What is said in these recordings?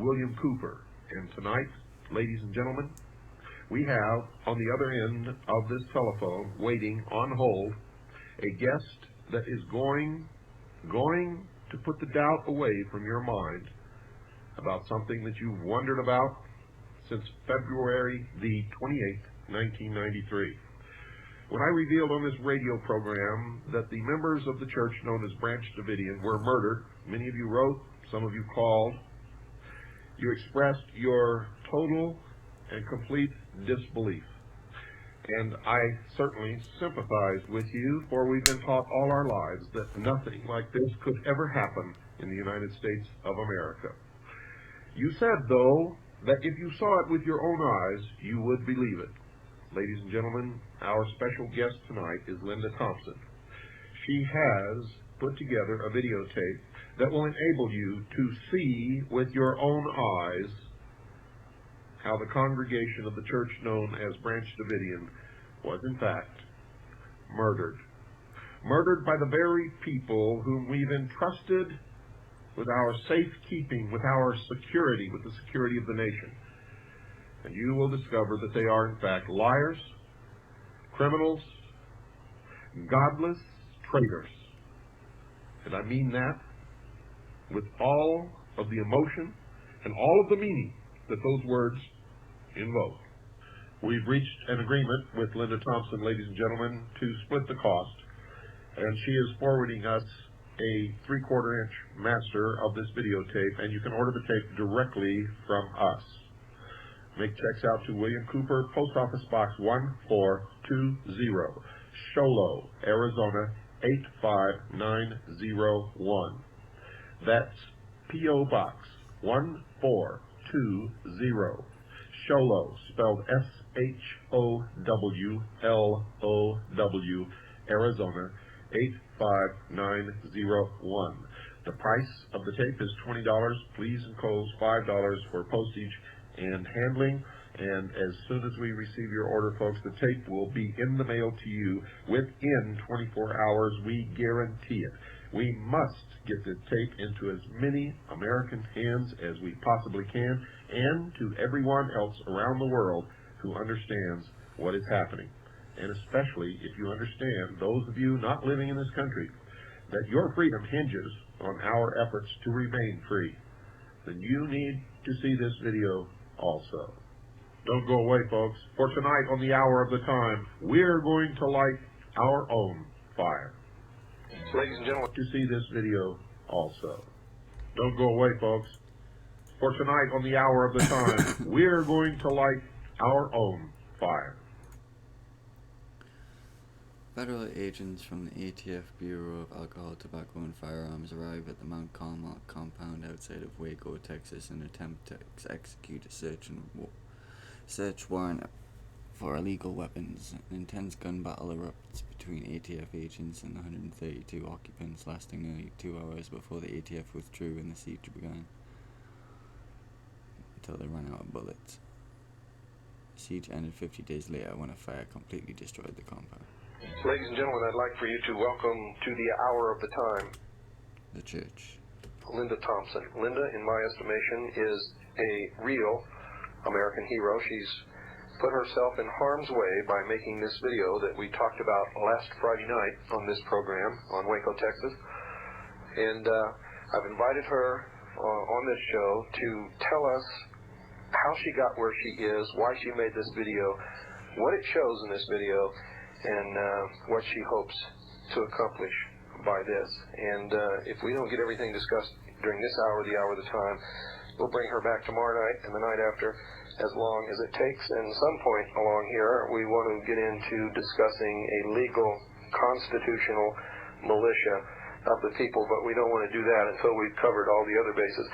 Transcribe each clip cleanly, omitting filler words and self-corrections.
William Cooper. And tonight, ladies and gentlemen, we have on the other end of this telephone, waiting on hold, a guest that is going to put the doubt away from your mind about something that you've wondered about since February the 28th, 1993. When I revealed on this radio program that the members of the church known as Branch Davidian were murdered, many of you wrote, some of you called, you expressed your total and complete disbelief. And I certainly sympathize with you, for we've been taught all our lives that nothing like this could ever happen in the United States of America. You said, though, that if you saw it with your own eyes, you would believe it. Ladies and gentlemen, our special guest tonight is Linda Thompson. She has put together a videotape that will enable you to see with your own eyes how the congregation of the church known as Branch Davidian was in fact murdered. Murdered by the very people whom we've entrusted with our safekeeping, with our security, with the security of the nation. And you will discover that they are in fact liars, criminals, godless traitors. And I mean that with all of the emotion and all of the meaning that those words invoke. We've reached an agreement with Linda Thompson, ladies and gentlemen, to split the cost, and she is forwarding us a 3/4 inch master of this videotape, and you can order the tape directly from us. Make checks out to William Cooper, Post Office Box 1420, Sholo, Arizona 85901. That's P.O. Box 1420, Sholo, spelled SHOWLOW, Arizona 85901. The price of the tape is $20. Please enclose $5 for postage and handling. And as soon as we receive your order, folks, the tape will be in the mail to you within 24 hours. We guarantee it. We must get this tape into as many American hands as we possibly can, and to everyone else around the world who understands what is happening. And especially if you understand, those of you not living in this country, that your freedom hinges on our efforts to remain free, then you need to see this video also. Don't go away, folks, for tonight on the hour of the time, we're going to light our own fire. Ladies and gentlemen, to see this video also. Don't go away, folks, for tonight on the hour of the time, we're going to light our own fire. Federal agents from the ATF Bureau of Alcohol, Tobacco, and Firearms arrive at the Mount Carmel compound outside of Waco, Texas, in an attempt to execute a search warrant for illegal weapons. An intense gun battle erupts between ATF agents and the 132 occupants, lasting nearly 2 hours before the ATF withdrew and the siege began, until they ran out of bullets. The siege ended 50 days later when a fire completely destroyed the compound. Ladies and gentlemen, I'd like for you to welcome to the hour of the time The church. Linda Thompson. Linda, in my estimation, is a real American hero. She's put herself in harm's way by making this video that we talked about last Friday night on this program on Waco, Texas. And I've invited her on this show to tell us how she got where she is, why she made this video, what it shows in this video, and what she hopes to accomplish by this. And if we don't get everything discussed during this hour, the hour of the time, we'll bring her back tomorrow night and the night after, as long as it takes. And some point along here, we want to get into discussing a legal, constitutional militia of the people, but we don't want to do that until we've covered all the other bases.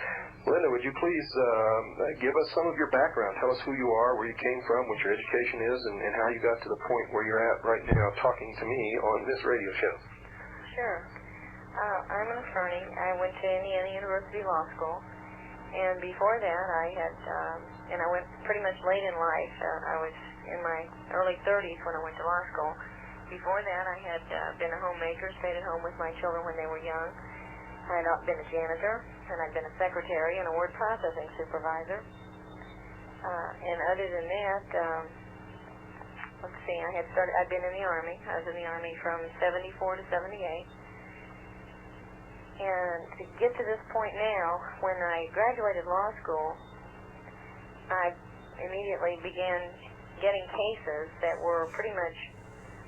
Linda, would you please give us some of your background? Tell us who you are, where you came from, what your education is, and how you got to the point where you're at right now talking to me on this radio show. Sure. I'm an attorney. I went to Indiana University Law School, and before that I had, and I went pretty much late in life. I was in my early 30s when I went to law school. Before that I had been a homemaker, stayed at home with my children when they were young. I had been a janitor, and I'd been a secretary and a word processing supervisor. And other than that, let's see, I'd been in the Army. I was in the Army from 74 to 78. And to get to this point now, when I graduated law school, I immediately began getting cases that were pretty much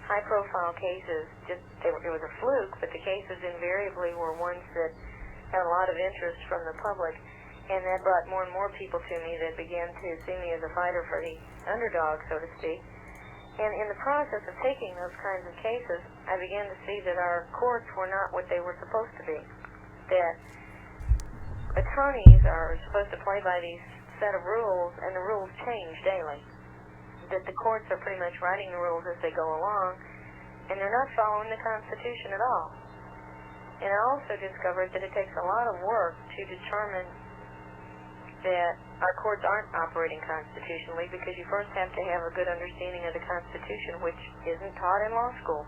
high-profile cases. It was a fluke, but the cases invariably were ones that had a lot of interest from the public, and that brought more and more people to me that began to see me as a fighter for the underdog, so to speak. And in the process of taking those kinds of cases, I began to see that our courts were not what they were supposed to be. That attorneys are supposed to play by these set of rules, and the rules change daily. That the courts are pretty much writing the rules as they go along, and they're not following the Constitution at all. And I also discovered that it takes a lot of work to determine that our courts aren't operating constitutionally, because you first have to have a good understanding of the Constitution, which isn't taught in law school.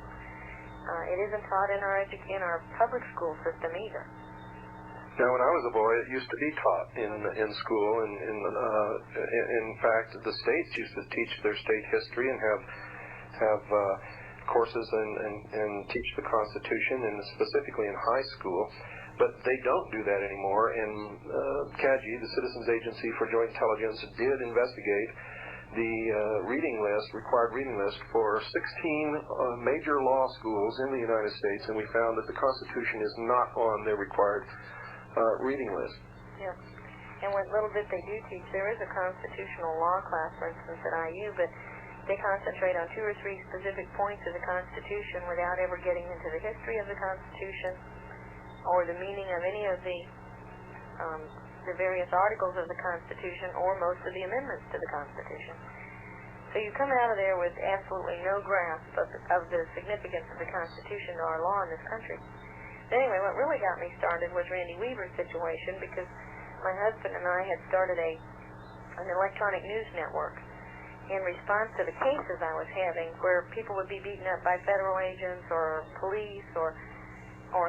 It isn't taught in our public school system either. Now, when I was a boy, it used to be taught in school, and in fact, the states used to teach their state history and have courses and teach the Constitution, and specifically in high school. But they don't do that anymore. And CAGI, the Citizens Agency for Joint Intelligence, did investigate the required reading list for 16 major law schools in the United States, and we found that the Constitution is not on their required reading list. Yeah. And what little bit they do teach, there is a constitutional law class, for instance, at IU, but they concentrate on 2 or 3 specific points of the Constitution without ever getting into the history of the Constitution or the meaning of any of the various articles of the Constitution or most of the amendments to the Constitution. So you come out of there with absolutely no grasp of the significance of the Constitution to our law in this country. Anyway, what really got me started was Randy Weaver's situation, because my husband and I had started an electronic news network in response to the cases I was having where people would be beaten up by federal agents or police or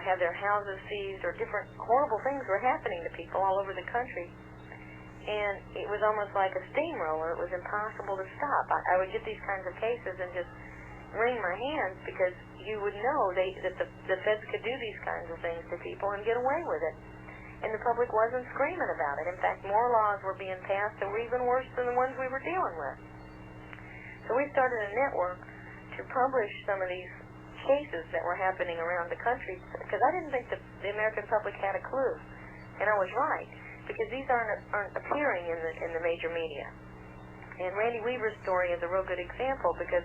have their houses seized, or different horrible things were happening to people all over the country. And it was almost like a steamroller. It was impossible to stop. I would get these kinds of cases and just wring my hands, because you would know that the feds could do these kinds of things to people and get away with it. And the public wasn't screaming about it. In fact, more laws were being passed that were even worse than the ones we were dealing with. So we started a network to publish some of these cases that were happening around the country, because I didn't think the American public had a clue. And I was right, because these aren't appearing in the major media. And Randy Weaver's story is a real good example, because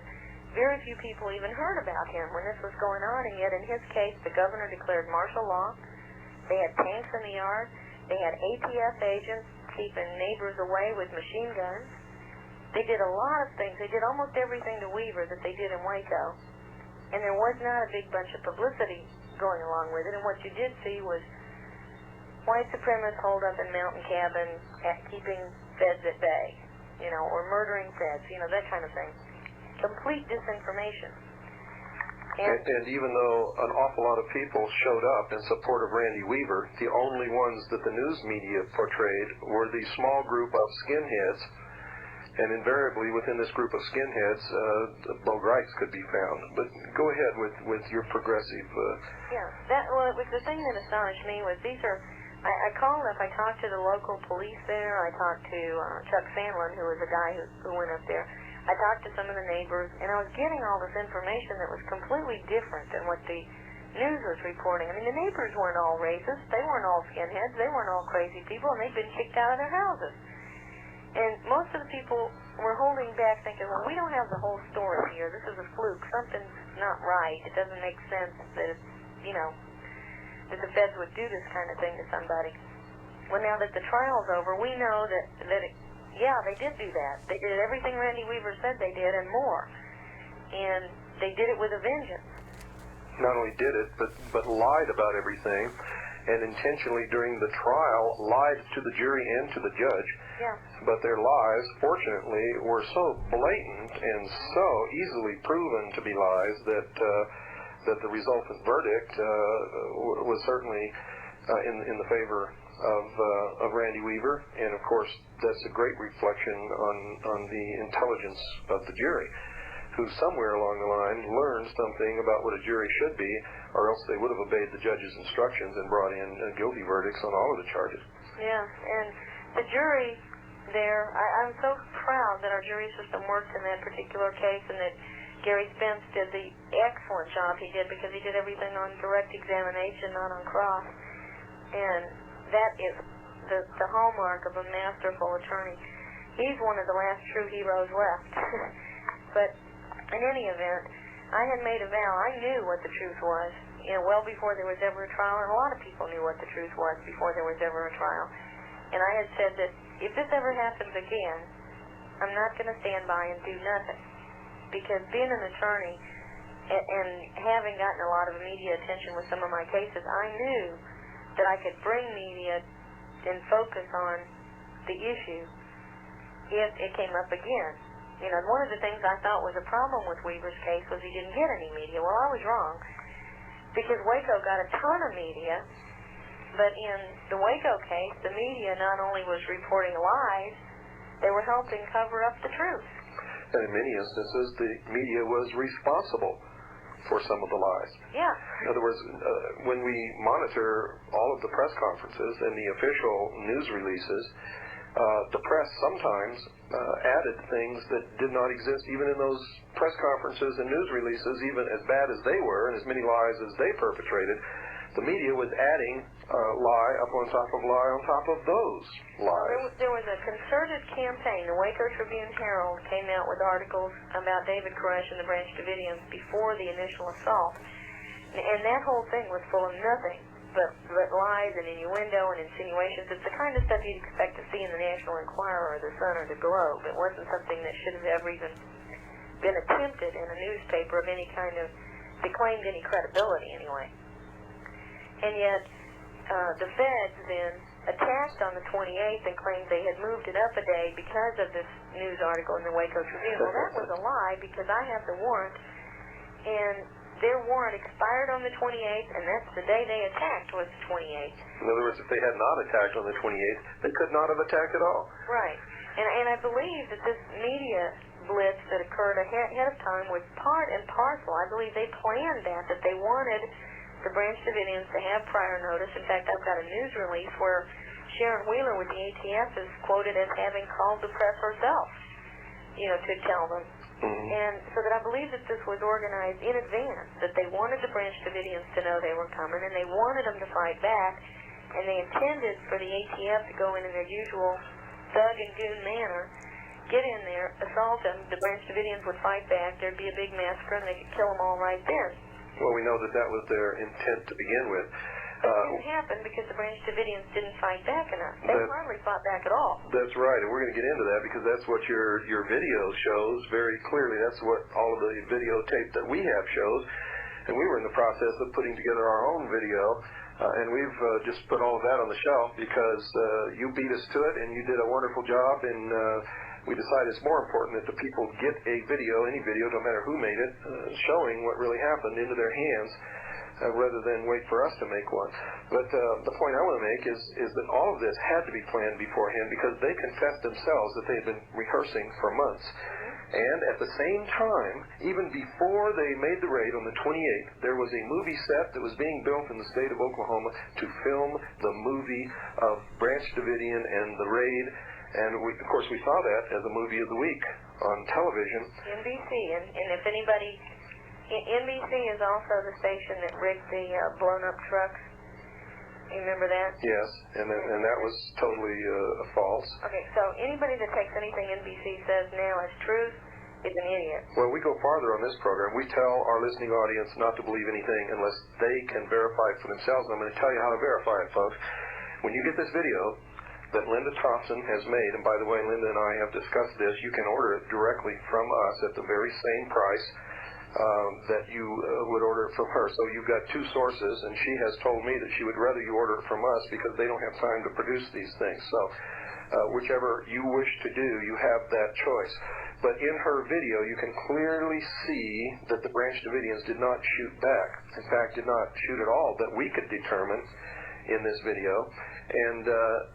very few people even heard about him when this was going on, and yet in his case, the governor declared martial law. They had tanks in the yard. They had ATF agents keeping neighbors away with machine guns. They did a lot of things. They did almost everything to Weaver that they did in Waco, and there was not a big bunch of publicity going along with it. And what you did see was white supremacists holed up in mountain cabins, keeping feds at bay, or murdering feds, that kind of thing. Complete disinformation. And even though an awful lot of people showed up in support of Randy Weaver, the only ones that the news media portrayed were the small group of skinheads, and invariably within this group of skinheads, low rights could be found. But go ahead with your progressive... It was the thing that astonished me was I called up, I talked to the local police there, I talked to Chuck Sandlin, who was a guy who went up there. I talked to some of the neighbors, and I was getting all this information that was completely different than what the news was reporting. I mean, the neighbors weren't all racist. They weren't all skinheads. They weren't all crazy people, and they'd been kicked out of their houses. And most of the people were holding back thinking, well, we don't have the whole story here. This is a fluke. Something's not right. It doesn't make sense that, that the feds would do this kind of thing to somebody. Well, now that the trial's over, we know that they did do that. They did everything Randy Weaver said they did and more. And they did it with a vengeance. Not only did it, but lied about everything, and intentionally during the trial lied to the jury and to the judge. Yeah. But their lies, fortunately, were so blatant and so easily proven to be lies that the resultant verdict was certainly in the favor of Randy Weaver, and of course that's a great reflection on the intelligence of the jury, who somewhere along the line learned something about what a jury should be, or else they would have obeyed the judge's instructions and brought in guilty verdicts on all of the charges. Yeah, and the jury there, I'm so proud that our jury system worked in that particular case, and that Gary Spence did the excellent job he did, because he did everything on direct examination, not on cross. And that is the hallmark of a masterful attorney. He's one of the last true heroes left. But in any event, I had made a vow. I knew what the truth was, well before there was ever a trial, and a lot of people knew what the truth was before there was ever a trial. And I had said that if this ever happens again, I'm not going to stand by and do nothing. Because being an attorney and having gotten a lot of media attention with some of my cases, I knew that I could bring media and focus on the issue if it came up again. One of the things I thought was a problem with Weaver's case was he didn't get any media. Well, I was wrong, because Waco got a ton of media, but in the Waco case, the media not only was reporting lies, they were helping cover up the truth. And in many instances, the media was responsible for some of the lies. Yeah. In other words, when we monitor all of the press conferences and the official news releases, the press sometimes added things that did not exist even in those press conferences and news releases, even as bad as they were and as many lies as they perpetrated. The media was adding lie up on top of lie on top of those lies. There was a concerted campaign. The Waco Tribune-Herald came out with articles about David Koresh and the Branch Davidians before the initial assault. And that whole thing was full of nothing but lies and innuendo and insinuations. It's the kind of stuff you'd expect to see in the National Enquirer or the Sun or the Globe. It wasn't something that should have ever even been attempted in a newspaper of any kind of, that claimed any credibility anyway. And yet, the feds then attacked on the 28th and claimed they had moved it up a day because of this news article in the Waco Tribune. Well, that was a lie, because I have the warrant, and their warrant expired on the 28th, and that's the day they attacked, was the 28th. In other words, if they had not attacked on the 28th, they could not have attacked at all. Right. And I believe that this media blitz that occurred ahead of time was part and parcel. I believe they planned that they wanted the Branch Davidians to have prior notice. In fact, I've got a news release where Sharon Wheeler with the ATF is quoted as having called the press herself, to tell them. Mm-hmm. And so that I believe that this was organized in advance, that they wanted the Branch Davidians to know they were coming, and they wanted them to fight back, and they intended for the ATF to go in their usual thug and goon manner, get in there, assault them, the Branch Davidians would fight back, there'd be a big massacre, and they could kill them all right then. Well, we know that was their intent to begin with. But it didn't happen because the Branch Davidians didn't fight back enough. They hardly fought back at all. That's right, and we're going to get into that because that's what your video shows very clearly. That's what all of the videotape that we have shows. And we were in the process of putting together our own video, and we've just put all of that on the shelf because you beat us to it, and you did a wonderful job, and we decided it's more important that the people get a video, any video, no matter who made it, showing what really happened into their hands, rather than wait for us to make one. But the point I want to make is that all of this had to be planned beforehand because they confessed themselves that they had been rehearsing for months. And at the same time, even before they made the raid on the 28th, there was a movie set that was being built in the state of Oklahoma to film the movie of Branch Davidian and the raid. And of course we saw that as a movie of the week on television. NBC, and if anybody, NBC is also the station that rigged the blown-up trucks. You remember that? Yes, and that was totally false. Okay, so anybody that takes anything NBC says now as truth is an idiot. Well, we go farther on this program. We tell our listening audience not to believe anything unless they can verify it for themselves. And I'm going to tell you how to verify it, folks. When you get this video that Linda Thompson has made, and by the way, Linda and I have discussed this, you can order it directly from us at the very same price that you would order it from her. So you've got two sources, and she has told me that she would rather you order it from us because they don't have time to produce these things. So whichever you wish to do, you have that choice. But in her video, you can clearly see that the Branch Davidians did not shoot back. In fact, did not shoot at all that we could determine in this video. And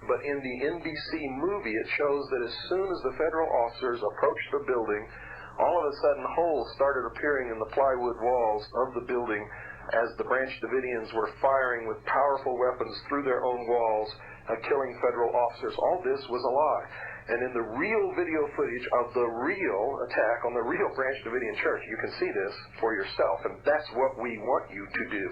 but in the NBC movie, it shows that as soon as the federal officers approached the building, all of a sudden holes started appearing in the plywood walls of the building as the Branch Davidians were firing with powerful weapons through their own walls, killing federal officers. All this was a lie. And in the real video footage of the real attack on the real Branch Davidian church, you can see this for yourself. And that's what we want you to do.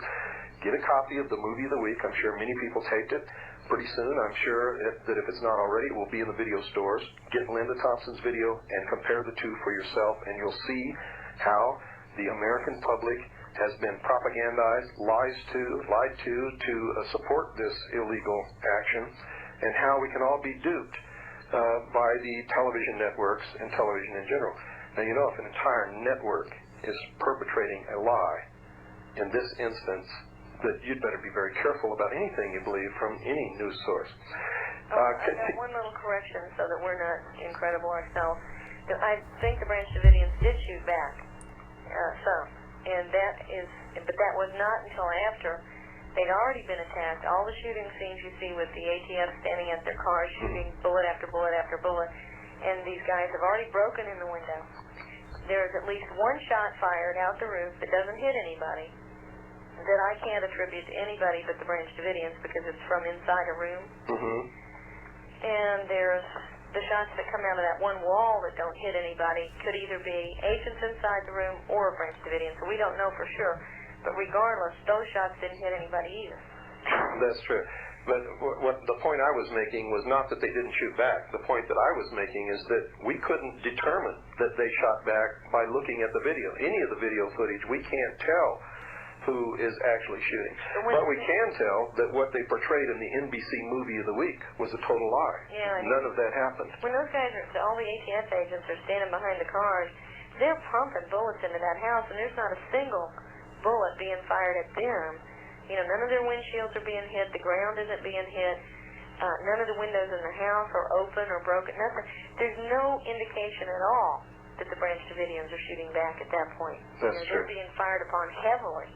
Get a copy of the movie of the week. I'm sure many people taped it. Pretty soon, I'm sure that if it's not already, it will be in the video stores. Get Linda Thompson's video and compare the two for yourself, and you'll see how the American public has been propagandized, lied to support this illegal action, and how we can all be duped by the television networks and television in general. Now, you know, if an entire network is perpetrating a lie in this instance, that you'd better be very careful about anything you believe from any news source. I got one little correction so that we're not incredible ourselves. I think the Branch Davidians did shoot back some, and but that was not until after they'd already been attacked. All the shooting scenes you see with the ATF standing at their cars shooting bullet after bullet after bullet, and these guys have already broken in the window. There's at least one shot fired out the roof that doesn't hit anybody, that I can't attribute to anybody but the Branch Davidians because it's from inside a room. And there's the shots that come out of that one wall that don't hit anybody could either be agents inside the room or a Branch Davidian, so we don't know for sure. But regardless, those shots didn't hit anybody either. That's true. But what the point I was making was not that they didn't shoot back. The point that I was making is that we couldn't determine that they shot back by looking at the video. Any of the video footage, we can't tell who is actually shooting. But we can tell that what they portrayed in the NBC movie of the week was a total lie. Yeah, none of that happened. When those guys all the ATF agents are standing behind the cars, they're pumping bullets into that house, and there's not a single bullet being fired at them. You know, none of their windshields are being hit. The ground isn't being hit. None of the windows in the house are open or broken. Nothing. There's no indication at all that the Branch Davidians are shooting back at that point. That's true. They're being fired upon heavily,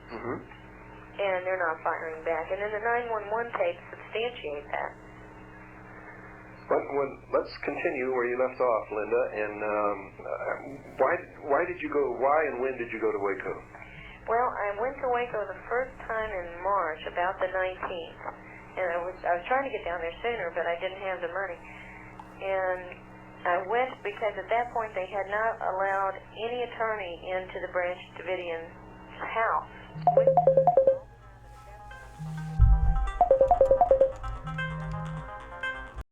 and they're not firing back. And then the 911 tapes substantiate that. Let's continue where you left off, Linda. And why did you go? Why and when did you go to Waco? Well, I went to Waco the first time in March, about the 19th, and I was trying to get down there sooner, but I didn't have the money. And I went because at that point they had not allowed any attorney into the Branch Davidian house.